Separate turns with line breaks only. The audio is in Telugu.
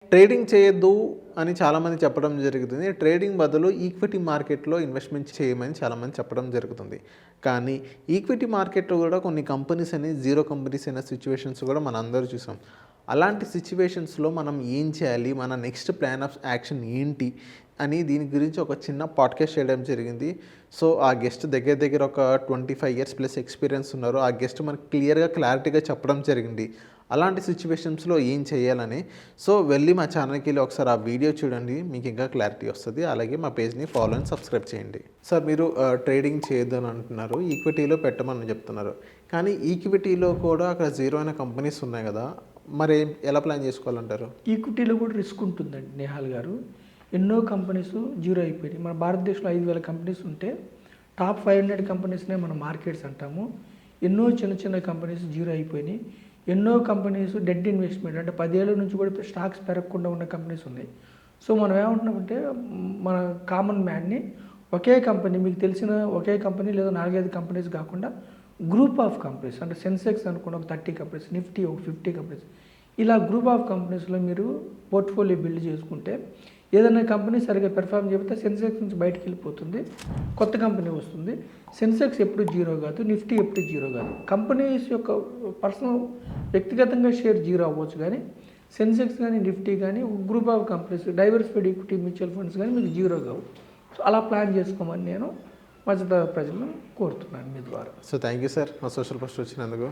ట్రేడింగ్ చేయొద్దు అని చాలామంది చెప్పడం జరుగుతుంది. ట్రేడింగ్ బదులు ఈక్విటీ మార్కెట్‌లో ఇన్వెస్ట్‌మెంట్ చేయమని చాలామంది చెప్పడం జరుగుతుంది. కానీ ఈక్విటీ మార్కెట్‌లో కూడా కొన్ని కంపెనీస్ అనేవి జీరో కంపెనీస్ అయిన సిట్యుయేషన్స్ కూడా మనందరూ చూసాం. అలాంటి సిట్యుయేషన్స్‌లో మనం ఏం చేయాలి? మన నెక్స్ట్ ప్లాన్ ఆఫ్ యాక్షన్ ఏంటి? అని దీని గురించి ఒక చిన్న పాడ్‌కాస్ట్ చేయడం జరిగింది. సో, ఆ గెస్ట్ దగ్గర దగ్గర ఒక 25 ఇయర్స్ ప్లస్ ఎక్స్‌పీరియన్స్ ఉన్నారు. ఆ గెస్ట్ మనకు క్లారిటీగా చెప్పడం జరిగింది. అలాంటి సిట్యుయేషన్స్‌లో ఏం చేయాలని. సో, వెళ్ళి మా ఛానల్‌కెళ్ళి ఒకసారి ఆ వీడియో చూడండి. మీకు ఇంకా క్లారిటీ వస్తది. అలాగే మా పేజ్‌ని ఫాలో అండ్ సబ్స్క్రైబ్ చేయండి. సార్, మీరు ట్రేడింగ్ చేయొద్దని అంటున్నారు. ఈక్విటీలో పెట్టమని చెప్తున్నారు. కానీ ఈక్విటీలో కూడా అక్కడ జీరో అయిన కంపెనీస్ ఉన్నాయి కదా! మరి ఎలా ప్లాన్ చేసుకోవాలంటారు?
ఈక్విటీలో కూడా రిస్క్ ఉంటుందండి నేహాల్ గారు. ఎన్నో కంపెనీస్ జీరో అయిపోయినాయి. మన భారతదేశంలో 5,000 కంపెనీస్ ఉంటే టాప్ 500 కంపెనీస్నే మనం మార్కెట్స్ అంటాము. ఎన్నో చిన్న చిన్న కంపెనీస్ జీరో అయిపోయినాయి. ఎన్నో కంపెనీస్ డెడ్ ఇన్వెస్ట్మెంట్ అంటే 10 ఏళ్ల నుంచి కూడా స్టాక్స్ పెరగకుండా ఉన్న కంపెనీస్ ఉన్నాయి. సో మనం ఏమంటున్నామంటే మన కామన్ మ్యాన్ని ఒకే కంపెనీ మీకు తెలిసిన ఒకే కంపెనీ లేదా 4-5 కంపెనీస్ కాకుండా గ్రూప్ ఆఫ్ కంపెనీస్ అంటే సెన్సెక్స్ అనుకున్న ఒక 30 కంపెనీస్, నిఫ్టీ ఒక 50 కంపెనీస్ ఇలా గ్రూప్ ఆఫ్ కంపెనీస్లో మీరు పోర్ట్ఫోలియో బిల్డ్ చేసుకుంటే ఏదైనా కంపెనీ సరిగ్గా పెర్ఫామ్ చేయకపోతే సెన్సెక్స్ నుంచి బయటకు వెళ్ళిపోతుంది, కొత్త కంపెనీ వస్తుంది. సెన్సెక్స్ ఎప్పుడు జీరో కాదు, నిఫ్టీ ఎప్పుడు జీరో కాదు. కంపెనీస్ యొక్క పర్సనల్ వ్యక్తిగతంగా షేర్ జీరో అవ్వచ్చు, కానీ సెన్సెక్స్ కానీ నిఫ్టీ కానీ group of companies diversified equity mutual funds కానీ మీకు జీరో కావు. సో అలా ప్లాన్ చేసుకోమని నేను మధ్యతరగతి ప్రజలను కోరుతున్నాను మీ ద్వారా.
సో థ్యాంక్ యూ సార్, మా సోషల్ పోస్ట్ వచ్చినందుకు.